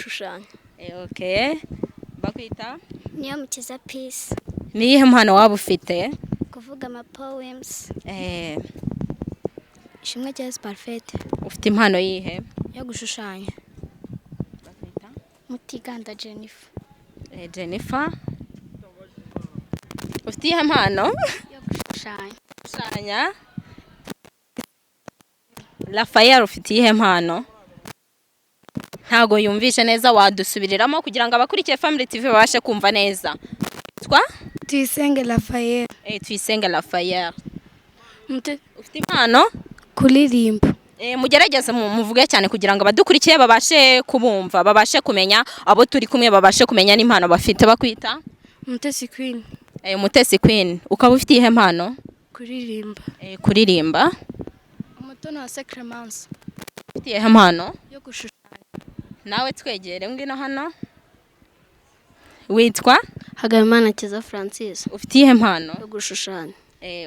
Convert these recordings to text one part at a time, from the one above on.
gushushanya. Okay. Bakwita? Niyomukiza Peace. Niyihe mpano waba ufite? Kuvuga ama poems. Ishimwe cya Parfait. Ufite impano yihe? Yo gushushanya. Bakwita? Mutiganda Jennifer. Jennifer. Ufite iyihe mpano? Yo gushushanya. Gushushanya. Raphael ufite iyihe mpano? Ntago yumvishe neza, wadusubiriramo kugira ngo abakurikiye Family TV babashe kumva neza. Twa? Tuyisenge Raphael. Tuyisenge Raphael. Ufite impano? Kuririmba. Mugerageze muvuge cyane kugira ngo abadukurikiye babashe kubumva, babashe kumenya abo turi kumwe, babashe kumenya n'impano bafite. Bakwita? Mutesi Queen. Mutesi Queen. Ukaba ufite iyihe mpano? Kuririmba. Kuririmba. Umutoni wa Sacraments. Ufite iyihe mpano? Yo gushushanya. Nawe twegere ngwino hano. Witwa? Hagabimana Kiza Francis. Ufite iyihe mpano? Yo gushushanya.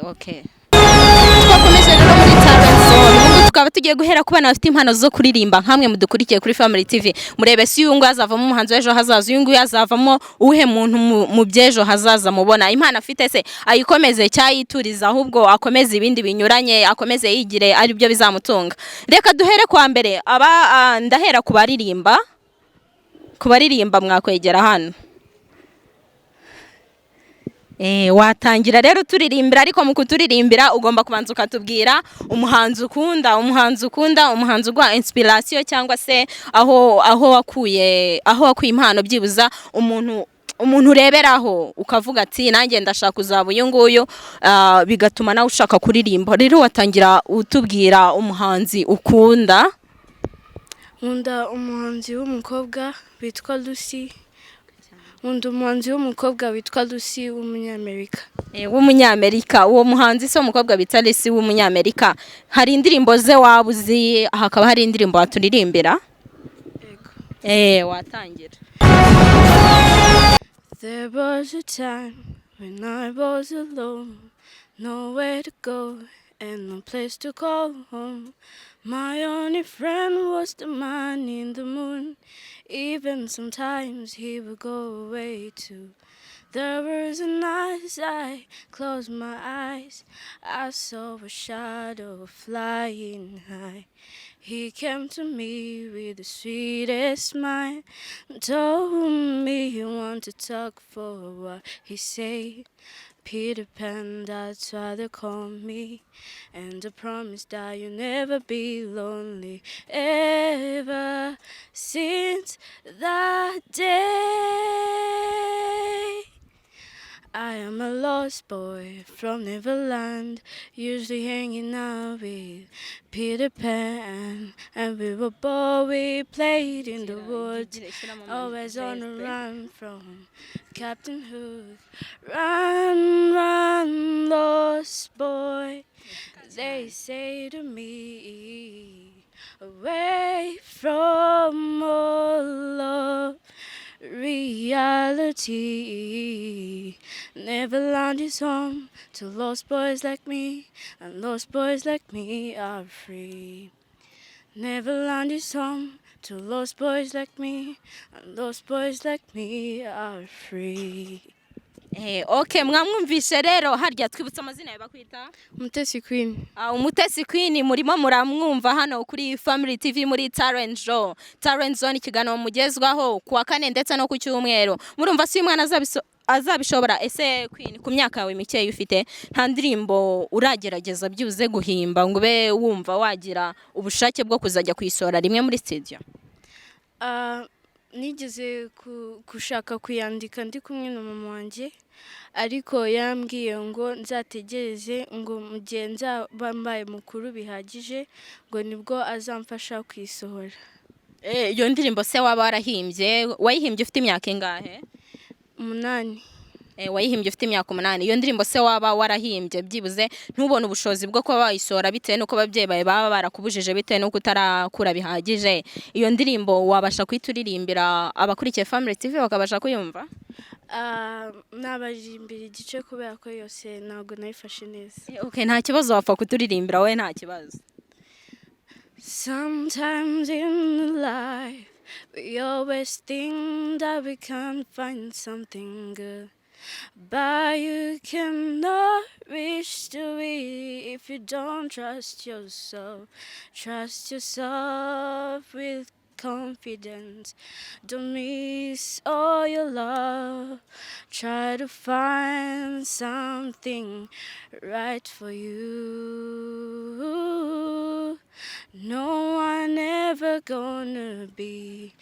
Okay. Twakomeje rero muri Talent Zone. Ubu tukaba tugiye guhera ku bana bafite impano zo kuririmba nkamwe mudukurikiye kuri Family TV. Murebe si uyu ngo azavamo umuhanzi w'ejo hazaza, uyu ngo yazavamo uhe muntu mu byejo hazaza mubona. Impano afite se ayikomeze cyayituriza, ahubwo akomeze ibindi binyuranye, akomeze yigire ari byo bizamutunga. Reka duhere kwa mbere ndahera ku baririmba. Ku baririmba mwakwegera hano. Watangira rero turirimbira, ariko mu kuturirimbira ugomba kubanza ukatubwira umuhanzi ukunda, umuhanzi ugwa inspiration cyangwa se aho wakuye impano, byibuza umuntu ureberaho ukavuga ati nanjye ndashaka kuzaba uyu nguyu, bigatuma nawe ushaka kuririmba. Rero watangira utubwira umuhanzi ukunda. Nkunda umuhanzi w'umukobwa witwa Lucy. Nkunda umuhanzi w'umukobwa witwa Lucy w'umunyamerika. W'umunyamerika. Uwo muhanzi se w'umukobwa bita Lucy w'umunyamerika, hari indirimbo ze wabuzi, hakaba hari indirimbo waturirimbira? Yego. Watangira. There was a time when I was alone, nowhere to go and no place to call home. My only friend was the man in the moon. Even sometimes he would go away too. There was a night as I closed my eyes, I saw a shadow flying high. He came to me with the sweetest smile, told me he wanted to talk for a while. He said, Peter Pan, that's why they call me, and I promise that you'll never be lonely. Ever since that day, I am a lost boy from Neverland, usually hanging out with Peter Pan, and we were bored, we played in the woods, always on the run from Captain Hook. Run, run, lost boy, they say to me, away from all of reality. Neverland is home to lost boys like me, and lost boys like me are free. Neverland is home to lost boys like me, and lost boys like me are free. Okay, mwamwumvishe rero. Harya twibutsa amazina yawe bakwita? Mutesi Queen. Umutesi Queen murimo muramwumva hano kuri Family TV muri Talent Zone. Talent Zone ikiganiro mugezwaho kuwa kane ndetse no ku cyumweru. Murumva si umwana azabishobora. Ese Queen, ku myaka yawe mike ufite, nta ndirimbo uragerageza byuze guhimba ngo ube wumva wagira ubushake bwo kuzajya kwisora rimwe muri studio? Nigeze gushaka kuyandika ndi kumwe na mama wanjye, ariko yambwiye ngo nzategereze ngo mu gihe nzaba mbaye mukuru bihagije ngo nibwo azamfasha kwisohora. Iyo ndirimbo se waba warahimbye, wayihimbye ufite imyaka ingahe? 8. Wayihimbye ufite imyaka 8. Iyo ndirimbo se waba warahimbye byibuze ntubone ubushobozi bwo kuba wayisora bitewe nuko ababyeyi bawe baba barakubujije bitewe nuko utarakura bihagije, iyo ndirimbo wabasha kwituririmbira abakurikiye Family TV bakabasha kuyumva? Nabajirimbira igice kubera ko yose ntabwo nayifashe neza. Okay, nta kibazo, wapfa kuturirimbira we, nta kibazo. Sometimes in life We always think that we can't find something good, but you cannot reach to it if you don't trust yourself. Trust yourself with confidence. Don't miss all your love. Try to find something right for you. No one ever gonna be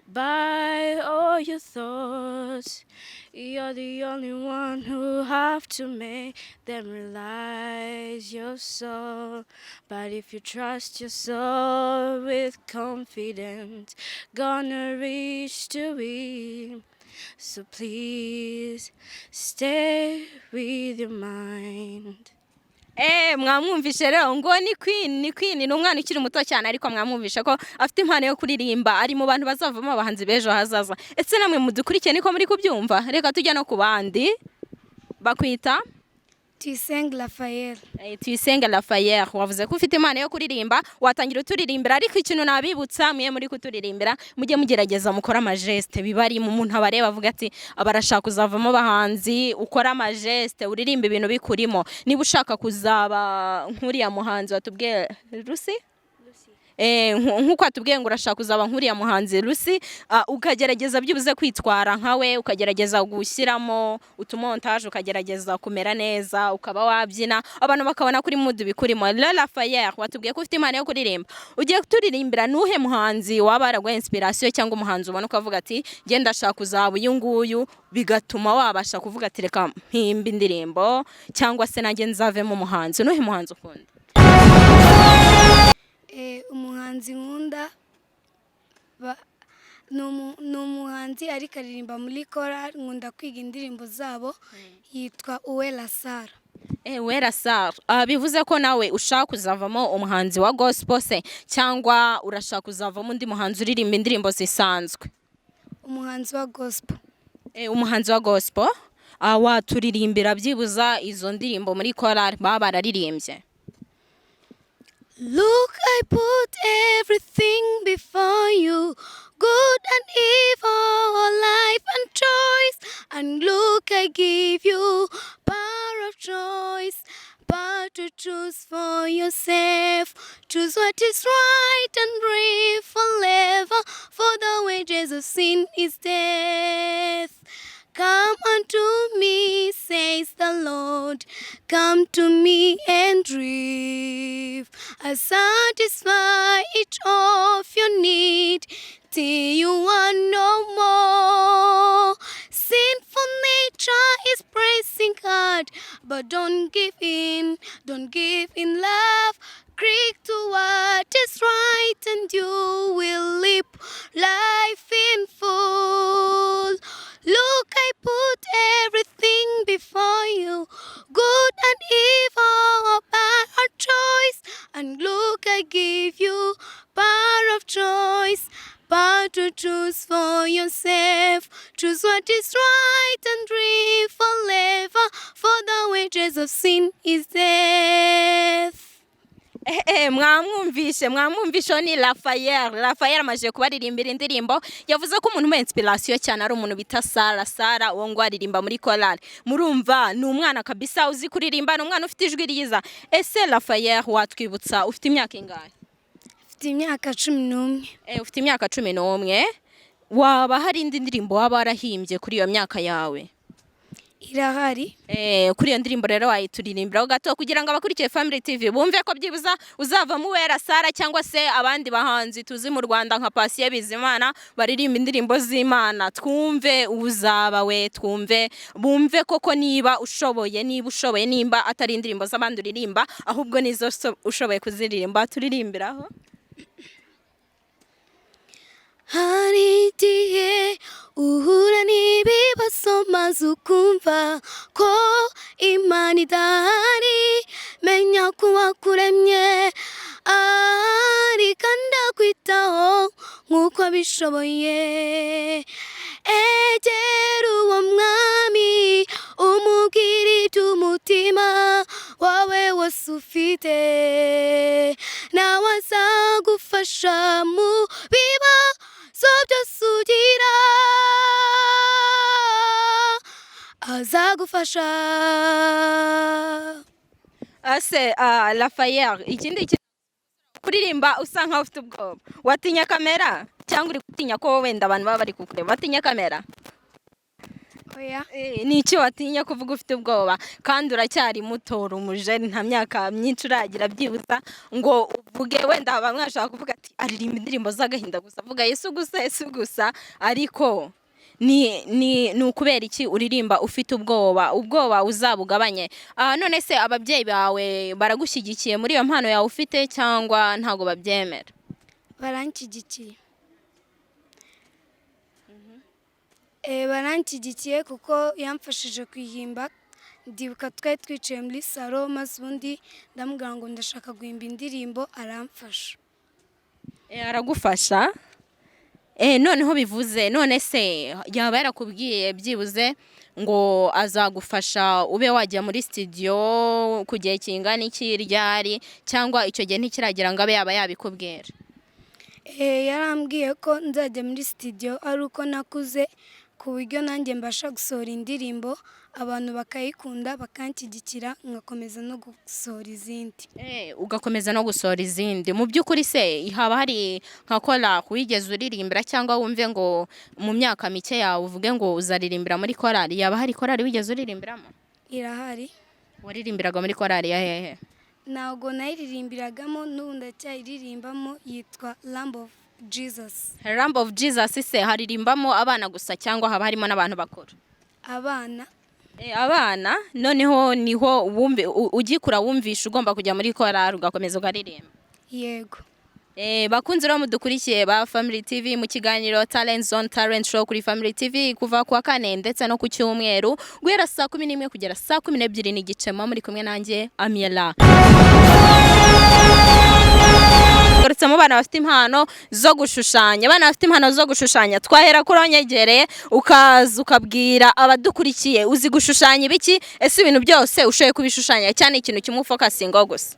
by all your thoughts. You're the only one who have to make them realize your soul. But if you trust yourself with confidence, gonna reach to it. So please stay with your mind. Mwamwumvishe rero ngo ni Queen ni umwana ukiri muto cyane ariko mwamwumvishe ko afite impano yo kuririmba ari mu bantu bazavamo abahanzi bejo hazaza. Ese namwe mudukurikiye niko muri kubyumva? Reka tujya no ku bandi. Bakwita Tuyisenge Raphael. Tuyisenge Raphael, wavuze ko ufite impano yo kuririmba, watangira uturirimbira ariko ikintu nabibutsa mwe muri kuturirimbira mujye mugerageza mukora amageste bibari mu muntu abareba avuga ati abarashaka kuzavamo abahanzi, ukora amageste uririmba ibintu bikurimo. Niba ushaka kuzaba nkuriya muhanzi watubwiye Lucy nkuko atubwiye ngo urashaka kuzaba nkuriya muhanzi Lucy, ukagerageza byibuze kwitwara nkawe, ukagerageza gushyiramo utumontage, ukagerageza kumera neza, ukaba wabyina abantu bakabona kuri mood bikurimo. Raphael, watubwiye ko ufite impano yo kuririmba, ugiye kuturirimbira nuhe muhanzi waba araguha inspiration cyangwa umuhanzi ubona ukavuga ati nge ndashaka kuzaba uyu nguyu, bigatuma wabasha kuvuga ati reka mpimba indirimbo cyangwa se nanjye nzavemo umuhanzi? Nuhe muhanzi ukunda? Umuhanzi nkunda ni umuhanzi ariko aririmba muri chorale, nkunda kwiga indirimbo zabo, yitwa Uwera Sara. Uwera Sara, bivuze ko nawe ushaka kuzavamo umuhanzi wa gospel se cyangwa urashaka kuzavamo undi muhanzi uririmba indirimbo zisanzwe? Umuhanzi wa gospel. Umuhanzi wa gospel, waturirimbira byibuza izo ndirimbo muri chorale baba bararirimbye? Look, I put everything before you, good and evil, life and choice. And look, I give you power of choice, power to choose for yourself. Choose what is right and live forever, for the wages of sin is death. Come unto me, says the Lord, come to me and live. I satisfy each of your need till you want no more. Sinful nature is pressing hard, but don't give in love. Cling to what is right and you will live life in full. Look, I put everything before you, good and evil, bad or choice. And look, I give you power of choice, power to choose for yourself. Choose what is right and live forever, for the wages of sin is death. Mwamwumvishe ni Raphael amaze kubaririmbira indirimbo. Yavuze ko umuntu inspiration cyane ari umuntu bita Sara uwo ngo aririmba muri chorale. Murumva ni umwana kabisa uzi kuririmba, ni umwana ufite ijwi ryiza. Ese Raphael, watwibutsa ufite imyaka ingahe? Ufite imyaka 11. Ufite imyaka 11. Waba hari indi ndirimbo waba warahimbye kuri iyo myaka yawe? Irahari. Kuri iyo ndirimbo rero wayituririmbiraho gato kugira ngo abakurikiye Family TV bumve ko byibuza uzavamo Uwera Sara cyangwa se abandi bahanzi tuzi mu Rwanda nka Patient Bizimana baririmba indirimbo z'Imana. Twumve uzaba we, twumve bumve koko niba ushoboye nimba atari indirimbo z'abandi uririmba ahubwo nizo ushoboye kuziririmba turirimbiraho. Hari igihe uhura n'ibibazo maze ukumva ko Imana idahari, menya ko wakuremye ariko ndakwitaho nk'uko abishoboye. Egera uwo mwami umubwire iby'umutima wawe wose ufite, nawe azagufasha mu bibazo azagufasha. ase Raphael ikindi kuririmba usa nkaho ufite ubwoba watinya kamera cyangwa uri gutinya ko wenda abantu baba bari kukureba watinya kamera Oya, ni iki watinya kuvuga ufite ubwoba kandi uracyari muto umujeni nta myaka myinshi uragira byibuza ngo uvuge wenda bamwe bashaka kuvuga ati aririmba indirimbo z'agahinda gusa avuga Yesu gusa ariko ni ukubera iki uririmba ufite ubwoba uzabugabanye. None se ababyeyi bawe baragushyigikiye muri iyo mpano yawe ufite cyangwa ntago babyemera? baranshyigikiye. Baranshyigikiye kuko yamfashije kuyihimba. Ndibuka twari twicaye muri salo maze ubundi ndamubwira ngo ndashaka guhimba indirimbo aramfasha. Aragufasha? Noneho bivuze none se yaba yarakubwiye byibuze ngo azagufasha ube wajya muri studio ku gihe kingana iki ryari cyangwa icyo gihe ntikiragira ngo abe yaba yabikubwira? Yarambwiye ko nzajya muri studio ari uko nakuze ku buryo nanjye mbasha gusohora indirimbo abantu bakayikunda bakanshyigikira ngakomeza no gusohora izindi. Ugakomeza no gusohora izindi. Mu by'ukuri se haba hari nka korali wigeze uririmbira cyangwa wumve ngo mu myaka mike yawe uvuge ngo uzaririmbira muri korali? Yaba hari korali wigeze uririmbiramo? Irahari. Waririmbiraga muri korali ya hehe? Ntabwo nayiririmbiragamo n'ubu ndacyayiririmbamo, yitwa Lamb of Jesus. Lamb of Jesus se haririmbamo abana gusa cyangwa haba harimo n'abantu bakuru? Abana. Abana noneho niho ugikura wumvisha ugomba kujya muri korali ugakomeza ukaririmba? Yego. Bakunze rero mudukurikiye ba Family TV mu kiganiro Talent Zone Talent Show kuri Family TV kuva kuwa kane ndetse no ku cyumweru guhera saa 11 kugera saa 12 n'igice muri kumwe nanjye Amiela. Garutse mu bana bafite impano zo gushushanya. Abana bafite impano zo gushushanya twahera kuri onyegereye ukaza ukabwira abadukurikiye uzi gushushanya ibiki? Ese ibintu byose ushoboye kubishushanya cyane ikintu kimwe focusinga gusa?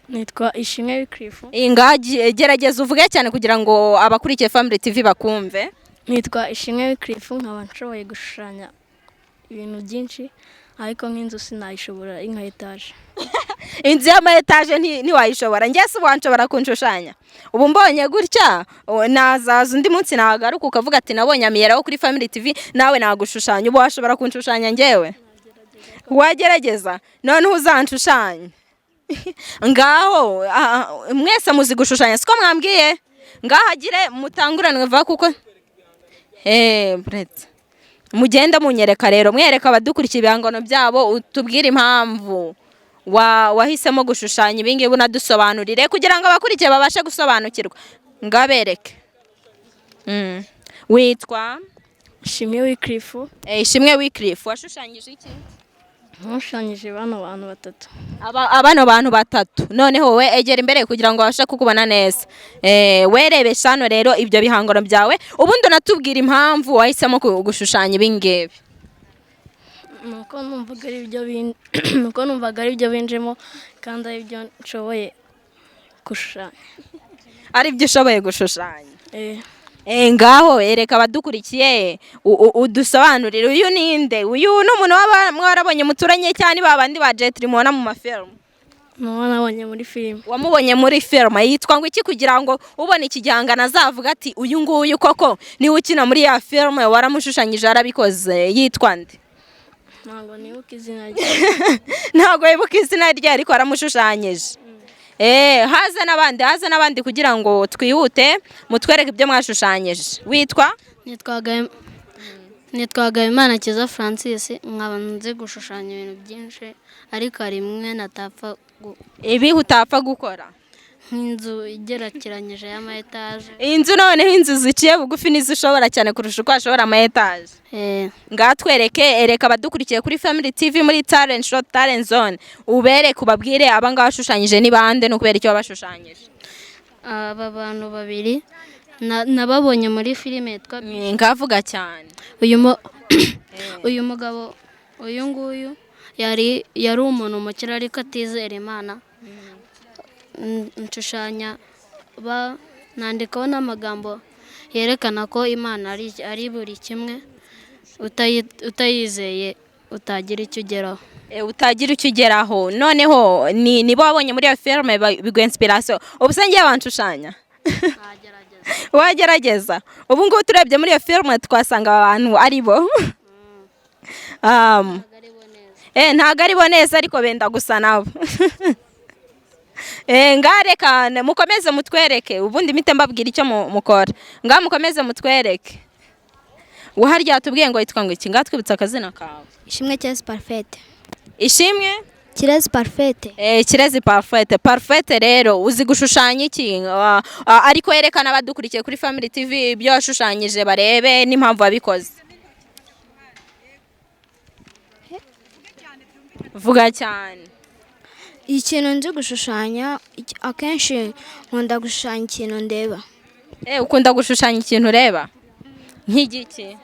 Nitwa Ishimwe Wycliffe. Ingaji gerageza uvuge cyane kugira ngo abakurikiye Family TV bakumve. Nitwa Ishimwe Wycliffe, nkaba nshoboye gushushanya ibintu byinshi ariko nk'inzu sinayishobora, inka etaje. Inzu y'ama etaje ntiwayishobora? Njye se wanshobora kunshushanya? Ubu mbonye gutya nazaza undi munsi nagaruka ukavuga ati nabonye Amiela wo kuri Family TV nawe nagushushanya. Ubu washobora kunshushanya njyewe? Wagerageza none uzanshushyanya. Ngaho mwese muzi gushushanya siko mwambwiye? Ngahagire mutanguranwe va kuko brete mugenda munyereka rero mwereka abadukurikiye ibihangano byabo utubwire impamvu wahisemo gushushanya ibingibi unadusobanurire kugira ngo abakurikiye babashe gusobanukirwa. Ngabereke. Witwa Ishimwe Wycliffe. Ishimwe Wycliffe, washushanyije iki? Nashushanyije bano bantu batatu. Abano bantu batatu. Noneho wowe egera imbere kugira ngo babashe kukubona neza. Werebesha hano rero ibyo bihangano byawe ubundi unatubwira impamvu wahisemo gushushanya ibingibi. Nuko numvaga ari byo binjemo kandi ari byo nshoboye gushushanya. Ari byo ushoboye gushushanya? Ngaho ereka abadukurikiye udusobanurire uyu ninde? Uyu n'umuntu warabonye muturanye cyane babandi ba Jet Rimona mu mafilm? Nabonye muri film. Wamubonye muri film yitwa ngo iki kugira ngo ubone ikigihangano azavuga ati uyu nguyu koko ni ukina muri ya film waramushushanyije arabikoze? Yitwa nde? Ntabwo nibuka izina rye. Ntabwo yibuka izina rye ariko aramushushanyije. Haza n'abandi kugira ngo twihute mutwereke ibyo mwashushanyije. Witwa? Nitwaga Imana Kiza Francis, nkaba nzi gushushanya ibintu byinshi ariko hari imwe natapfa ibi utapfa gukora. Nk'inzu igerekeranyije y'ama etaje. Inzu noneho inzu ziciye bugufi nizo ushobora cyane kurusha uko ashobora ama etaje. Ngatwereke ereka abadukurikiye kuri Family TV muri Talent Show Talent Zone ubereke ubabwire abanga bashushanyije ni bande no kubera icyo babashushanyije. Aba bantu babiri nababonye muri filime yitwa ngavuga cyane. Uyu mugabo uyu nguyu yari umuntu mukira ariko atizera Imana. Nshushanya nandikaho n'amagambo yerekana ko Imana ari buri kimwe utayizeye utagira icyo ugeraho. utagira icyo ugeraho. Noneho nibo wabonye muri iyo filime biguha inspiration. Ubu se ngiye wanshushanya wagerageza. Ubu ngubu turebye muri iyo filime twasanga abantu ari bo. Ntago ari bo neza ariko benda gusa nabo. Ngareka mukomeze mutwereke ubundi mite mbabwira icyo mukora. Mukomeze mutwereke. Uharya tubwiye ngo yitwa ngo iki? Twibutsa akazina kawe. Ishimwe Kirezi Parfait. Ishimwe Kirezi Parfait. Kirezi Parfait. Parfait rero uzi gushushanya iki? Ariko yerekana abadukurikiye kuri Family TV ibyo washushanyije barebe n'impamvu wabikoze. Vuga cyane. Ikintu nzi gushushanya akenshi nkunda gushushanya ikintu ndeba. Ukunda gushushanya ikintu ureba? Nk'igiki?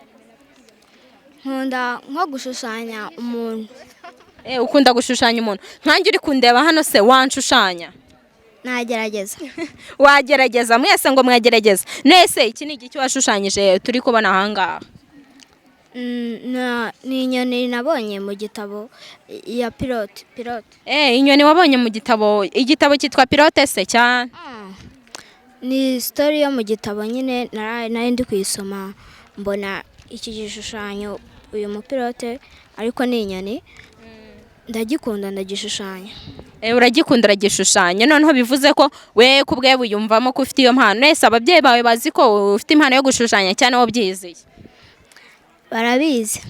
Nkunda nko gushushanya umuntu. Ukunda gushushanya umuntu. Nkanjye uri kundeba hano se wanshushanya? Nagerageza. Wagerageza mwese ngo mwagerageza. Nese iki ni igiki washushanyije turi kubona aha ngaha? Ni inyoni nabonye mu gitabo ya pilote. Inyoni wabonye mu gitabo. Igitabo cyitwa Pilote se cyane? Ni story yo mu gitabo nyine nari ndi kuyisoma mbona iki gishushanyo uyu mupilote ariko ni inyoni. Ndagikunda ndagishushanya. Uragikunda uragishushanya. Noneho bivuze ko we kubwe buyumvamo ko ufite iyo mpano. Nese ababyeyi bawe bazi ko ufite impano yo gushushanya cyane wo byiziye? Barabizi.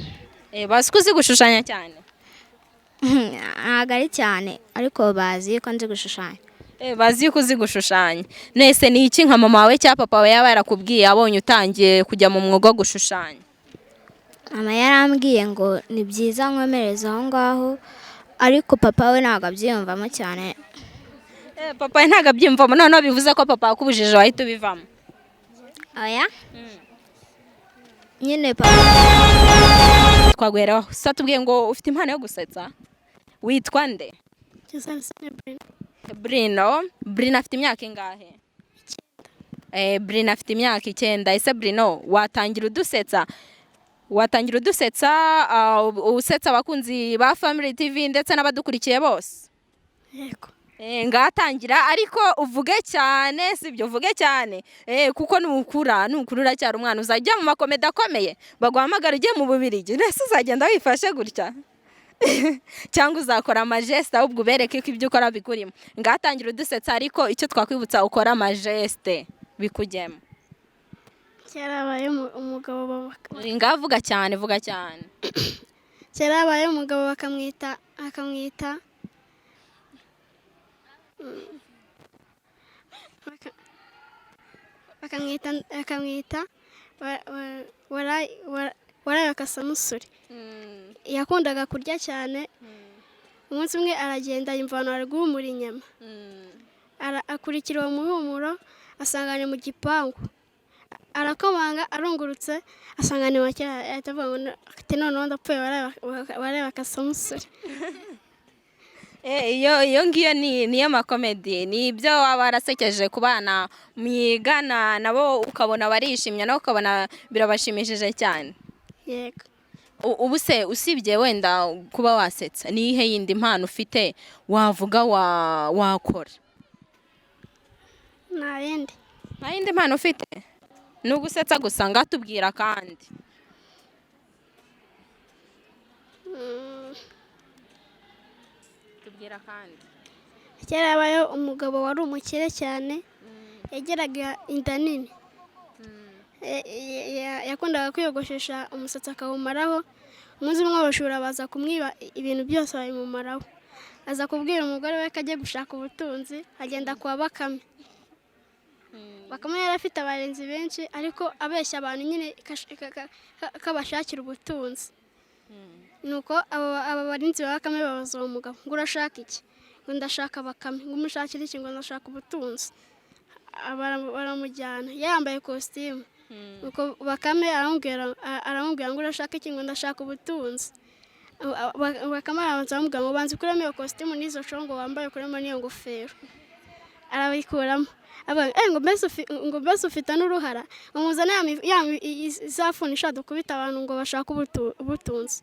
Bazi ko uzi gushushanya cyane? Ntabwo ari cyane ariko bazi ko nzi gushushanya. Bazi ko uzi gushushanya. Nese ni iki nka mama wawe cyangwa papa wawe yaba yarakubwiye abonye utangiye kujya mu mwuga wo gushushanya? Mama yarambwiye ngo ni byiza nkomereza aho ngaho ariko papa we ntabwo abyiyumvamo cyane. Papa we ntabwo abyiyumvamo. Noneho bivuze ko papa wakubujije wahita ubivamo? Oya. Nyine papa twagweraho. Sa tubwiye ngo ufite impano yo gusetsa. Witwa nde? Brino afite imyaka ingahe? Brino afite imyaka 9. Ese Brino watangira udusetsa usetsa abakunzi ba Family TV ndetse n'abadukurikiye bose? Yego. Ngatangira ariko uvuge cyane sibyo uvuge cyane kuko nukura uracyari umwana uzajya mu makomedi akomeye baguhamagara ugiye mu Bubiligi. Nese uzagenda wifashe gutya cyangwa uzakora amageste ahubwo ubereke ko ibyo ukora bikurimo. Ngatangira udusetsa ariko icyo twakwibutsa ukora amageste bikujyemo. Cyarabaye umugabo ngavuga cyane vuga cyane. Cyarabaye umugabo bakamwita waraye akasamusuri. Yakundaga kurya cyane. Umunsi umwe aragenda yumva abantu bari guhumura inyama. Akurikira uwo muhumuro asanga ni mu gipangu. Arakomanga arungurutse asanga ni make ahita avuga ngo ati noneho ndapfuye wareba akasamusuri. Iyo ngiyo niyo makomedi. Ni ibyo waba warasekeje ku bana mwigana nabo ukabona barishimye nabo ukabona birabashimishije cyane. Yego. Ubu se usibye wenda kuba wasetsa ni ihe yindi mpano ufite wavuga wakora? Nta yindi mpano ufite? Ni ugusetsa gusa ngatubwira kandi. Tubwira kandi. Cyarabayeho umugabo wari umukire cyane. Yageraga inda nini. Yakundaga kwiyogoshesha umusatsi akawumaraho. Umunsi umwe abashura baza kumwiba ibintu byose babimumaraho. Aza kubwira umugore we ko agiye gushaka ubutunzi agenda kwa Bakame. Bakame yari afite abarenzi benshi ariko abeshya abantu nyine kabashakira ubutunzi. Nuko aba barinzi ba Bakame babaza uwo mugabo ngo urashaka iki? Ngo ndashaka Bakame. Ngo umushakire iki? Ngo ndashaka ubutunzi. Baramujyana yambaye costume. Nuko Bakame aramubwira ngo urashaka iki? Ngo ndashaka ubutunzi. Bakame aramubwira ngo banze kuremo iyo costume n'izo shongo wambaye kuremo n'iyo ngofero. arabikuramo avuga ngo mbese ufite n'uruhara umuzana izafuni ishaka dukubita abantu ngo bashaka ubutunzi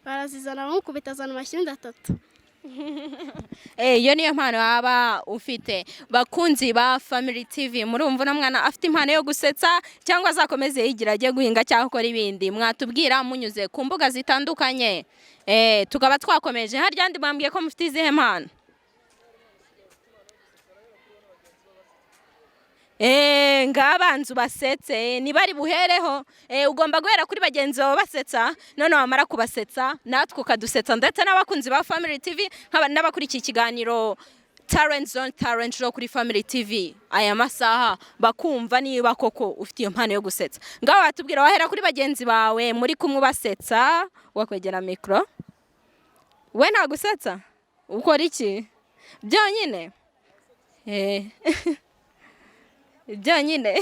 barazizana bamukubita azana amashyinda 3. iyo niyo mpano waba ufite. Bakunzi ba Family TV, murumva uno mwana afite impano yo gusetsa cyangwa azakomeze yigira ajye guhinga cyangwa akora ibindi, mwatubwira munyuze ku mbuga zitandukanye. Tukaba twakomeje. Harya ndi bambwiye ko mufite izihe mpano? Ngabanzu basetse nibari buhereho. Ugomba guhera kuri bagenzi bawe basetsa, none wamara kubasetsa natwe ukadusetsa, ndetse n'abakunzi ba Family TV n'abakurikiye ikiganiro Talent Zone Talent Show kuri Family TV aya masaha bakumva niba koko ufite iyo mpano yo gusetsa. Ngaho watubwira wahera kuri bagenzi bawe muri kumwe basetsa, wakwegera micro. We nta gusetsa ukora iki byonyine? Byonyine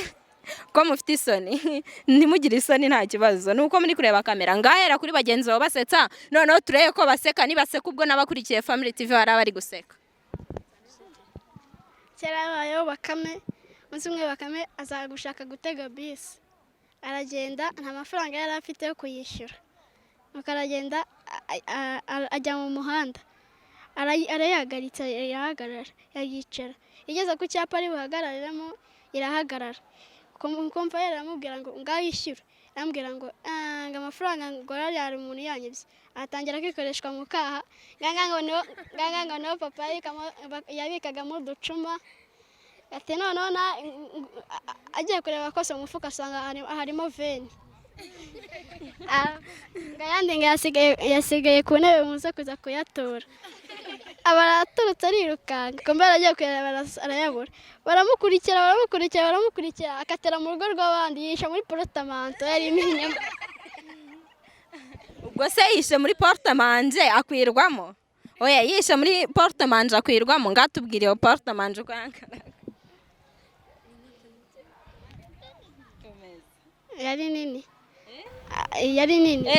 ko mufite isoni ntimugire isoni, nta kibazo nuko muri kureba kamera. Ngahera kuri bagenzi bawe basetsa, noneho tureye ko baseka, nibaseka ubwo n'abakurikiye Family TV bari guseka. Kera bayo Bakame, umunsi umwe Bakame aza gushaka gutega bisi, aragenda nta mafaranga yari afite yo kuyishyura, nuko aragenda ajya mu muhanda, arayahagaritse, irahagarara, yayicara, igeze ku cyapa ari buhagararemo irahagarara. Kumva yaramubwira ngo ngayishyura, arambwira ngo amafaranga ngo ari umuntu yanyibye, atangira kwikoreshwa mu kaha. Nganga no papa yabikagamo uducuma, ati none agiye kureba kose mu mufuka asanga harimo veni. Ngayandi yasigaye ku ntebe muze kuza kuyatora, abaraturutse arirukanga, kumbe aragiye kuyareba arayabura. Baramukurikira akatera mu rugo rw'abandi, yisha muri portamanto yarimo inyama. Ubwo se yishe muri portamanje akwirwamo? Oya, yishe muri portamanje akwirwamo. Ngatubwire iyo portamanje uko yankara. Yari nini.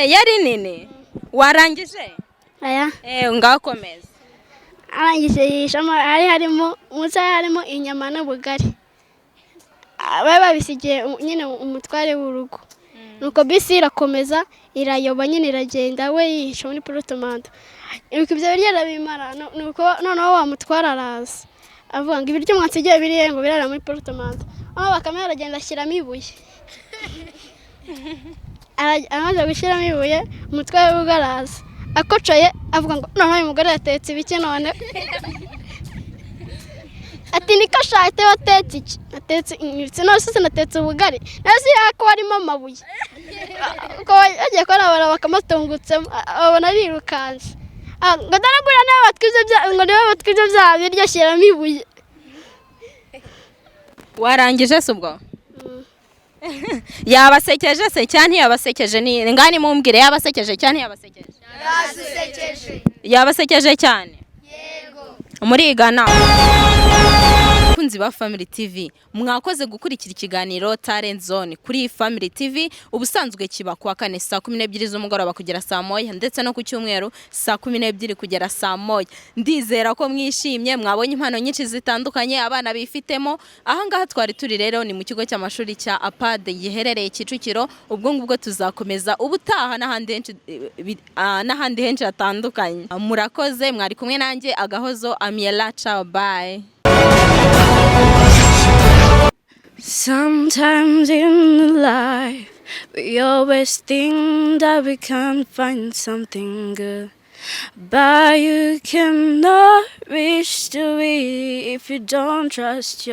Yari nini. Warangije? Aya. Ngakomeza. Arangije yishamo, harimo inyama n'ubugari. Baba babisigiye nyine umutware w'urugo. Nuko bisi irakomeza irayoba nyine iragenda, we yihisha muri portomando. Ibyo biryo arabimara, nuko noneho wamutwara araza avuga ngo ibiryo mwansigiye biriye ngo birara muri portomando. Bakame aragenda ashyiramo ibuye. Amaze gushyiramo ibuye, umutware w'urugo araza akocoye avuga ngo none uyu mugore yatetse ibiki none? Ati niko shate watetse iki? Atetse inyitsi, no sose natetse ubugari, nasi yako harimo amabuye. Ko yagiye kora bakamutungutsemo, abona arirukanze. Ngo daragura nawe batwize bya biryo shyiramo ibuye. Warangije se ubwo? Yabasekeje se cyane yabasekeje? Ni ngani mumbwire, yabasekeje cyane yabasekeje? Yabasekeje cyane. Yego. Murigana. Bakunzi ba Family TV, mwakoze gukurikira ikiganiro Talent Zone kuri Family TV. Ubusanzwe kiba kwa kane saa 12 z'umugoroba kugera saa 1, ndetse no ku cyumweru saa 12 kugera saa 1. Ndizera ko mwishimye, mwabonye impano nyinshi zitandukanye abana bifitemo. Aha ngaha twari turi rero ni mu kigo cy'amashuri cya APAD giherereye Kicukiro. Ubwo ngubwo tuzakomeza ubutaha n'ahandi henshi hatandukanye. Murakoze, mwari kumwe nanjye Agahozo Amiela. Ciao, bye. Sometimes in life we always think that we can't find something good, but you cannot reach to it if you don't trust your